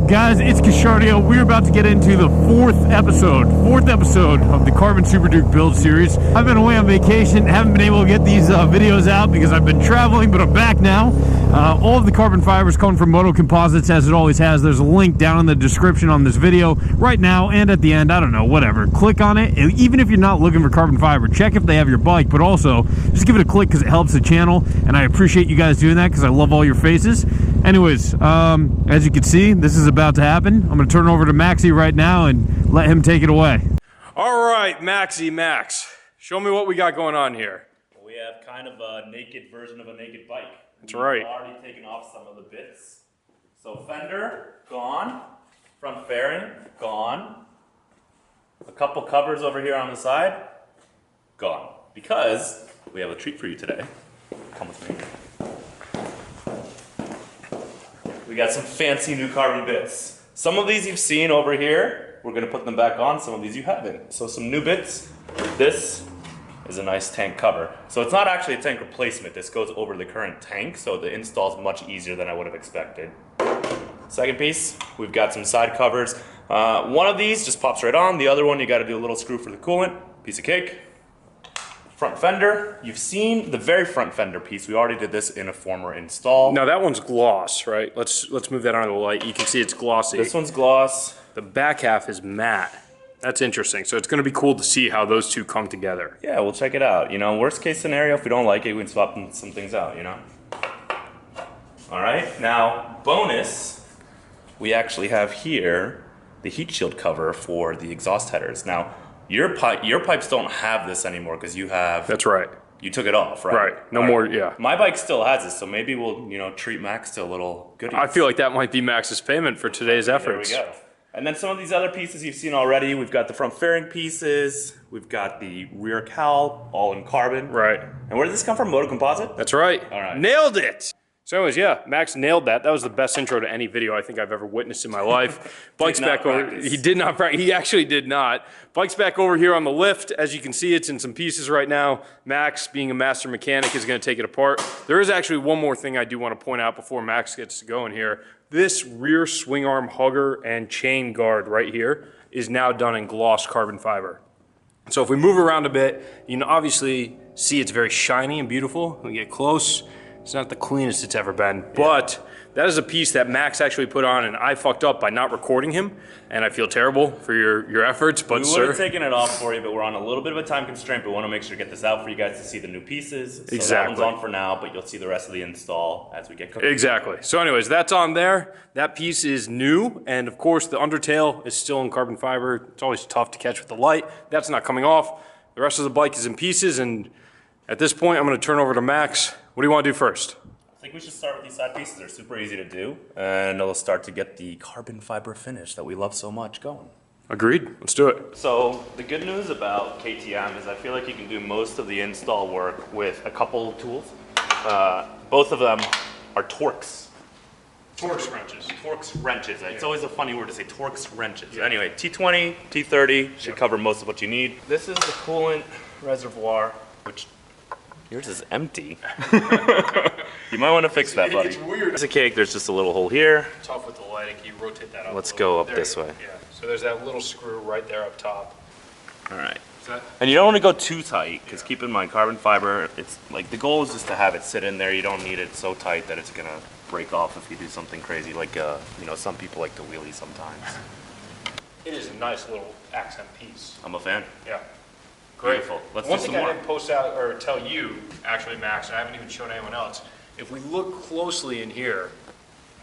Guys, it's Kischardio. We're about to get into the fourth episode of the Carbon SuperDuke build series. I've been away on vacation, haven't been able to get these videos out because I've been traveling, but I'm back now. All of the carbon fibers coming from Moto Composites, as it always has. There's a link down in the description on this video right now and at the end. I don't know, whatever. Click on it. Even if you're not looking for carbon fiber, check if they have your bike, but also just give it a click because it helps the channel, and I appreciate you guys doing that because I love all your faces. Anyways, as you can see, this is about to happen. I'm going to turn it over to Maxie right now and let him take it away. All right, Max, show me what we got going on here. We have kind of a naked version of a naked bike. That's right. We've already taken off some of the bits. So fender, gone. Front fairing, gone. A couple covers over here on the side, gone. Because we have a treat for you today. Come with me. We got some fancy new carbon bits. Some of these you've seen over here. We're gonna put them back on. Some of these you haven't. So some new bits. This is a nice tank cover. So it's not actually a tank replacement. This goes over the current tank, so the install is much easier than I would have expected. Second piece, we've got some side covers. One of these just pops right on. The other one, you gotta do a little screw for the coolant. Piece of cake. Front fender, you've seen the very front fender piece. We already did this in a former install. Now that one's gloss, right? Let's move that onto the light. You can see it's glossy. This one's gloss. The back half is matte. That's interesting. So it's going to be cool to see how those two come together. Yeah, we'll check it out. You know, worst case scenario, if we don't like it, we can swap some things out, you know? All right, now bonus, we actually have here the heat shield cover for the exhaust headers. Now, your pipes don't have this anymore because you have... That's right. You took it off, right? Right. No more, yeah. My bike still has this, so maybe we'll, you know, treat Max to a little goodie. I feel like that might be Max's payment for today's efforts. There we go. And then some of these other pieces you've seen already. We've got the front fairing pieces. We've got the rear cowl, all in carbon. Right. And where did this come from? Moto Composite? That's right. All right. Nailed it. So anyways, yeah, Max nailed that. That was the best intro to any video I think I've ever witnessed in my life. Bike's back over. He did not practice. He actually did not. Bike's back over here on the lift. As you can see, it's in some pieces right now. Max, being a master mechanic, is going to take it apart. There is actually one more thing I do want to point out before Max gets to going here. This rear swing arm hugger and chain guard right here is now done in gloss carbon fiber. So if we move around a bit, you can obviously see it's very shiny and beautiful. When we get close, it's not the cleanest it's ever been, but that is a piece that Max actually put on, and I fucked up by not recording him, and I feel terrible for your efforts, but we would have taken it off for you, but we're on a little bit of a time constraint, but we want to make sure to get this out for you guys to see the new pieces. So exactly. That one's on for now, but you'll see the rest of the install as we get cooking. Exactly. So anyways, that's on there. That piece is new, and of course the undertail is still in carbon fiber. It's always tough to catch with the light. That's not coming off. The rest of the bike is in pieces, and at this point, I'm going to turn over to Max. What do you want to do first? I think we should start with these side pieces. They're super easy to do, and it'll start to get the carbon fiber finish that we love so much going. Agreed. Let's do it. So the good news about KTM is I feel like you can do most of the install work with a couple tools. Both of them are Torx. Torx wrenches. Torx wrenches. It's always a funny word to say, Torx wrenches. Yeah. Anyway, T20, T30 should cover most of what you need. This is the coolant reservoir, which yours is empty. You might want to fix that, buddy. It's weird. There's a cake, there's just a little hole here. Tough with the lighting. Can you rotate that up? Let's go up this way. Yeah. So there's that little screw right there up top. All right. And you don't want to go too tight, because keep in mind, carbon fiber, it's like the goal is just to have it sit in there. You don't need it so tight that it's gonna break off if you do something crazy, like you know, some people like to wheelie sometimes. It is a nice little accent piece. I'm a fan. Yeah. Great. Beautiful. Let's One do some thing more. I didn't post out or tell you, actually, Max, and I haven't even shown anyone else. If we look closely in here,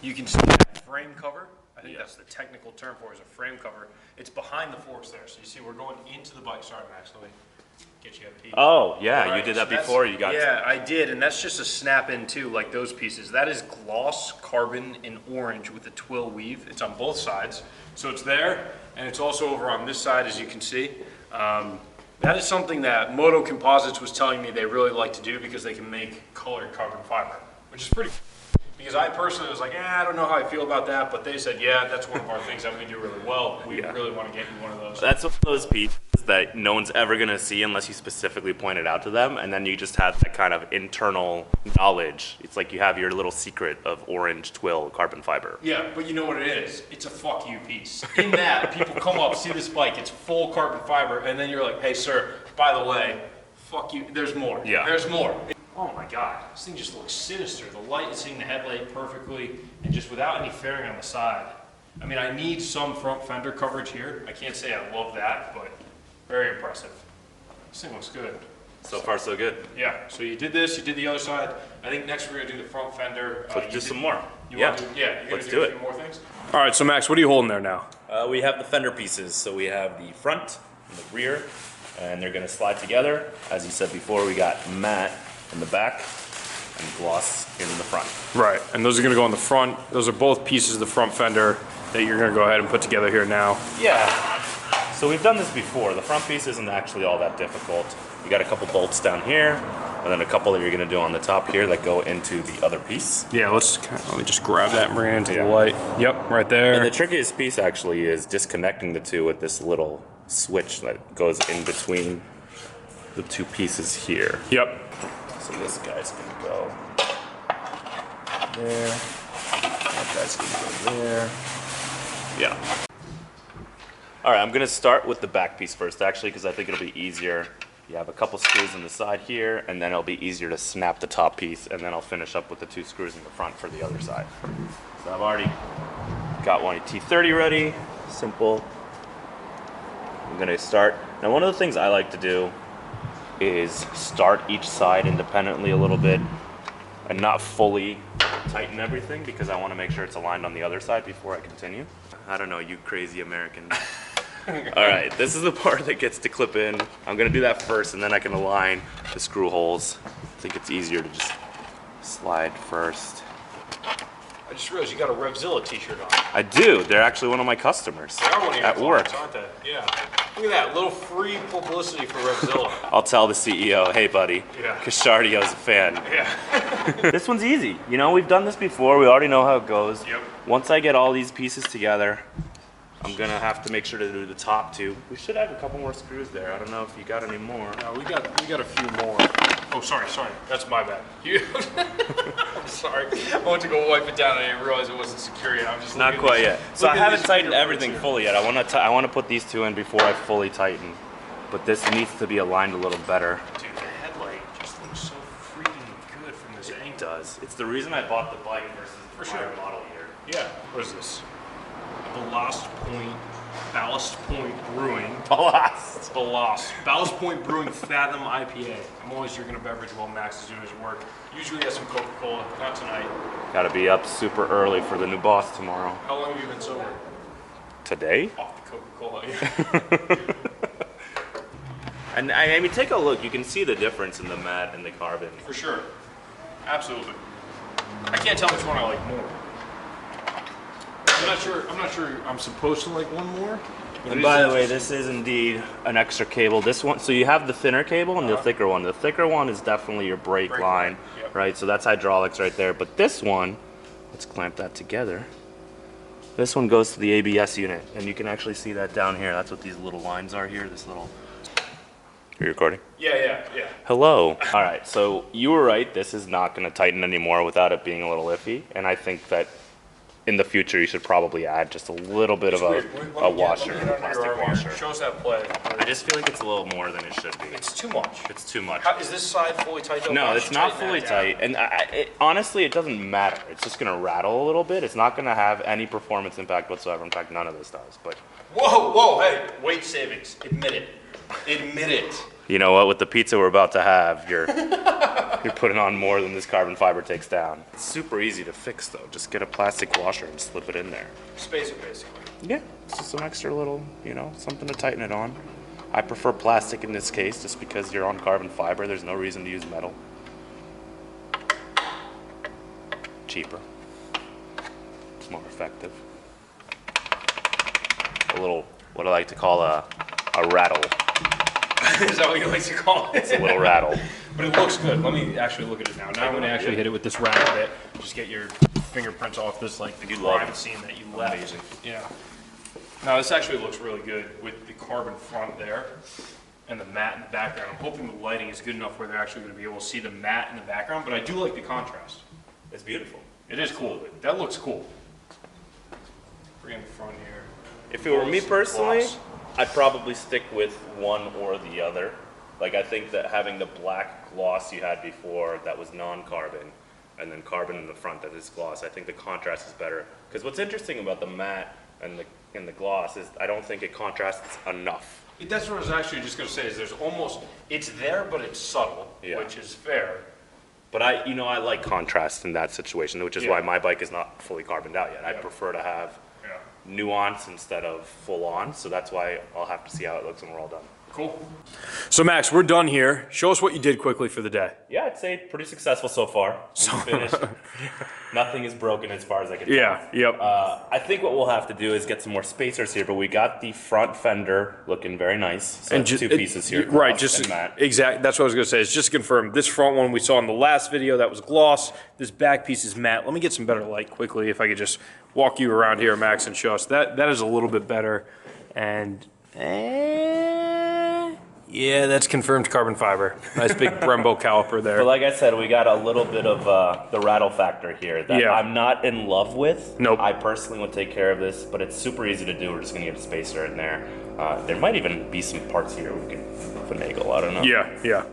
you can see that frame cover. I think that's the technical term for it, is a frame cover. It's behind the forks there. So you see we're going into the bike. Sorry, Max, let me get you a piece. Oh, yeah, All right, you did so that before. You got Yeah, I did, and that's just a snap-in too, like those pieces. That is gloss carbon in orange with a twill weave. It's on both sides. So it's there, and it's also over on this side, as you can see. That is something that Moto Composites was telling me they really like to do because they can make colored carbon fiber, which is pretty cool. Because I personally was like, I don't know how I feel about that, but they said, yeah, that's one of our things that we do really well. We really want to get you one of those. That's one of those pieces that no one's ever gonna see unless you specifically point it out to them, and then you just have that kind of internal knowledge. It's like you have your little secret of orange twill carbon fiber. Yeah, but you know what it is? It's a fuck you piece. In that, people come up, see this bike, it's full carbon fiber, and then you're like, hey sir, by the way, fuck you, there's more. Yeah. There's more. Oh my God, this thing just looks sinister. The light is hitting the headlight perfectly, and just without any fairing on the side. I mean, I need some front fender coverage here. I can't say I love that, but very impressive. This thing looks good. So far, so good. Yeah, so you did this, you did the other side. I think next we're gonna do the front fender. Let's do some more. Yeah, you're gonna do a few more things? All right, so Max, what are you holding there now? We have the fender pieces. So we have the front and the rear, and they're gonna slide together. As you said before, we got matte in the back and gloss in the front. Right, and those are gonna go on the front. Those are both pieces of the front fender that you're gonna go ahead and put together here now. Yeah, so we've done this before. The front piece isn't actually all that difficult. You got a couple bolts down here, and then a couple that you're gonna do on the top here that go into the other piece. Yeah, let me just grab that and bring it into the light. Yep, right there. And the trickiest piece actually is disconnecting the two with this little switch that goes in between the two pieces here. Yep. So this guy's gonna go there. That guy's gonna go there. Yeah. All right, I'm gonna start with the back piece first, actually, because I think it'll be easier. You have a couple screws on the side here, and then it'll be easier to snap the top piece, and then I'll finish up with the two screws in the front for the other side. So I've already got one T30 ready, simple. I'm gonna start. Now, one of the things I like to do is start each side independently a little bit and not fully tighten everything, because I want to make sure it's aligned on the other side before I continue. I don't know, you crazy Americans. All right, this is the part that gets to clip in. I'm gonna do that first, and then I can align the screw holes. I think it's easier to just slide first. I just realized you got a Revzilla t-shirt on. I do. They're actually one of my customers They are one of your at work. clients, aren't they? Yeah. Look at that, little free publicity for Revzilla. I'll tell the CEO, hey buddy, Yeah. Kischardio's a fan. Yeah. This one's easy. You know, we've done this before. We already know how it goes. Yep. Once I get all these pieces together, I'm gonna have to make sure to do the top two. We should have a couple more screws there. I don't know if you got any more. No, we got a few more. Oh, sorry. That's my bad. I'm sorry. I went to go wipe it down and I didn't realize it wasn't secure yet. I'm just Not quite yet. So I haven't tightened everything fully yet. I want to put these two in before I fully tighten. But this needs to be aligned a little better. Dude, the headlight just looks so freaking good from this angle. It does. It's the reason I bought the bike versus the prior model here. Yeah. What is this? Ballast Point Brewing. Ballast Point Brewing Fathom IPA. I'm always drinking a beverage while Max is doing his work. Usually has some Coca-Cola, not tonight. Gotta be up super early for the new boss tomorrow. How long have you been sober? Today? Off the Coca-Cola, yeah. And I mean, take a look. You can see the difference in the matte and the carbon. For sure. Absolutely. I can't tell which one I like more. I'm not sure I'm supposed to like one more. And by the way, this is indeed an extra cable. This one, so you have the thinner cable and the thicker one. The thicker one is definitely your brake line, yep. right? So that's hydraulics right there. But this one, let's clamp that together. This one goes to the ABS unit, and you can actually see that down here. That's what these little lines are here. This little. Are you recording? Yeah. Hello. All right, so you were right. This is not going to tighten anymore without it being a little iffy, and I think that in the future you should probably add just a little bit of a washer, a plastic washer. Show us that play. I just feel like it's a little more than it should be. It's too much. It's too much. Is this side fully tight though? No, it's not fully tight, and honestly, it doesn't matter. It's just gonna rattle a little bit. It's not gonna have any performance impact whatsoever. In fact, none of this does. But whoa, hey, weight savings. Admit it. You know what? With the pizza we're about to have, you're putting on more than this carbon fiber takes down. It's super easy to fix though. Just get a plastic washer and slip it in there. Spacer basically. Yeah, it's just some extra little, something to tighten it on. I prefer plastic in this case just because you're on carbon fiber. There's no reason to use metal. Cheaper. It's more effective. A little, what I like to call a rattle. Is that what you like to call it? It's a little rattle. But it looks good. Let me actually look at it now. Now I'm going to actually hit it with this rattle bit. Just get your fingerprints off this like the crime scene that you left. Amazing. Yeah. Now this actually looks really good with the carbon front there and the matte in the background. I'm hoping the lighting is good enough where they're actually going to be able to see the matte in the background, but I do like the contrast. It's beautiful. It is cool. That looks cool. Bring in the front here. If it were me personally, Gloss. I'd probably stick with one or the other. Like I think that having the black gloss you had before that was non-carbon, and then carbon in the front that is gloss, I think the contrast is better. Because what's interesting about the matte and the gloss is I don't think it contrasts enough. That's what I was actually just going to say, is there's almost, it's there, but it's subtle, Yeah. which is fair. But I like contrast in that situation, which is Yeah. why my bike is not fully carboned out yet. I prefer to have nuance instead of full on, so that's why I'll have to see how it looks when we're all done. Cool. So Max, we're done here. Show us what you did quickly for the day. Yeah, I'd say pretty successful so far. We finished. Nothing is broken as far as I can tell. Yeah, yep. I think what we'll have to do is get some more spacers here, but we got the front fender looking very nice. So just, two pieces here. Right, gloss just and matte. exact. That's what I was going to say. It's just to confirm. This front one we saw in the last video, that was gloss. This back piece is matte. Let me get some better light quickly. If I could just walk you around here, Max, and show us that is a little bit better. And yeah, that's confirmed carbon fiber. Nice big Brembo caliper there. But like I said, we got a little bit of the rattle factor here that Yeah. I'm not in love with. Nope. I personally would take care of this, but it's super easy to do. We're just gonna get a spacer in there. There might even be some parts here we can finagle. I don't know. Yeah.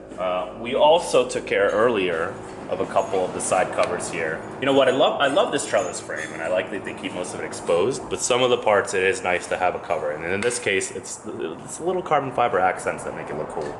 We also took care earlier of a couple of the side covers here. You know what? I love this trellis frame, and I like that they keep most of it exposed. But some of the parts, it is nice to have a cover. And in this case, it's little carbon fiber accents that make it look cool.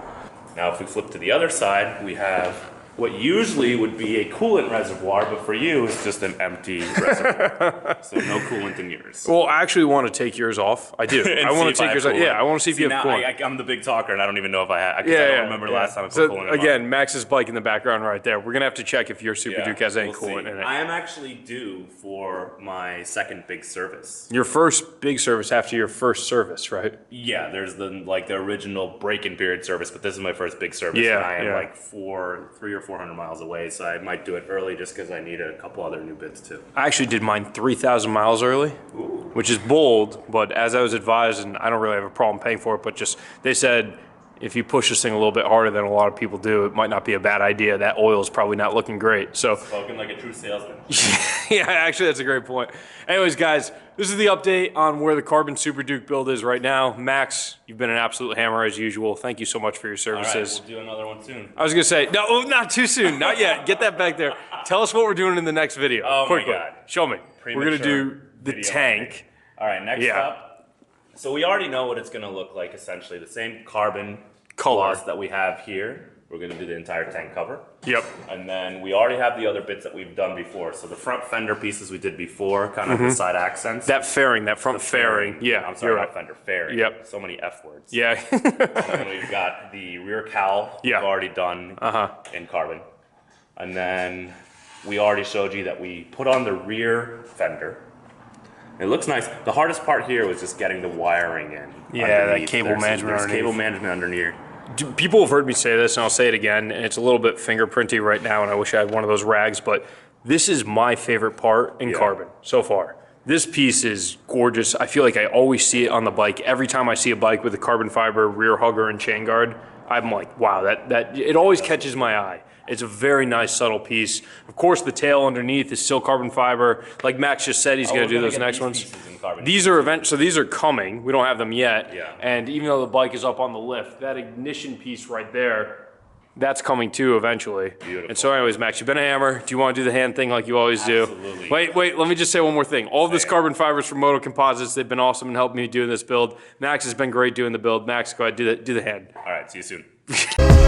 Now, if we flip to the other side, we have what usually would be a coolant reservoir, but for you, it's just an empty reservoir. So no coolant in yours. Well, I actually want to take yours off. I do. I want to take yours off. Yeah, I want to see if you have coolant. I'm the big talker, and I don't even know if I have. I don't remember the last time I put coolant in mine. Again, Max's bike in the background right there. We're going to have to check if your SuperDuke has any coolant in it. I am actually due for my second big service. Your first big service after your first service, right? Yeah, there's the original break-in period service, but this is my first big service, Yeah, and I am yeah. like 300 or 400 miles away, so I might do it early just because I need a couple other new bits too. I actually did mine 3,000 miles early, which is bold, but as I was advised, and I don't really have a problem paying for it, but just they said if you push this thing a little bit harder than a lot of people do, it might not be a bad idea. That oil is probably not looking great. So Spoken like a true salesman. yeah, actually, that's a great point. Anyways, guys, this is the update on where the Carbon SuperDuke build is right now. Max, you've been an absolute hammer as usual. Thank you so much for your services. All right, we'll do another one soon. I was going to say, no, not too soon. Not yet. Get that back there. Tell us what we're doing in the next video. Oh, quickly. my God. Show me. We're going to do the video tank. All right, next Yeah. up. So we already know what it's going to look like, essentially. The same carbon Color. gloss that we have here. We're going to do the entire tank cover. Yep. And then we already have the other bits that we've done before. So the front fender pieces we did before, kind of the side accents. That fairing, that front fairing. Yeah, I'm sorry, you're not right. fender, fairing. Yep. So many F words. Yeah. And then we've got the rear cowl Yeah. we've already done in carbon. And then we already showed you that we put on the rear fender. It looks nice. The hardest part here was just getting the wiring in. Yeah, that underneath. cable There's management underneath. cable management underneath. People have heard me say this, and I'll say it again, and it's a little bit fingerprinty right now, and I wish I had one of those rags, but this is my favorite part in carbon so far. This piece is gorgeous. I feel like I always see it on the bike. Every time I see a bike with a carbon fiber rear hugger and chain guard, I'm like, wow, that it always catches my eye. It's a very nice, subtle piece. Of course, the tail underneath is still carbon fiber. Like Max just said, he's going to do those next ones. These are so these are coming. We don't have them yet. Yeah. And even though the bike is up on the lift, that ignition piece right there, that's coming too eventually. Beautiful. And so anyways, Max, you've been a hammer. Do you want to do the hand thing like you always do? Absolutely. Wait, let me just say one more thing. All of this carbon fibers from Moto Composites, they've been awesome in helping me doing this build. Max has been great doing the build. Max, go ahead, do the hand. All right, see you soon.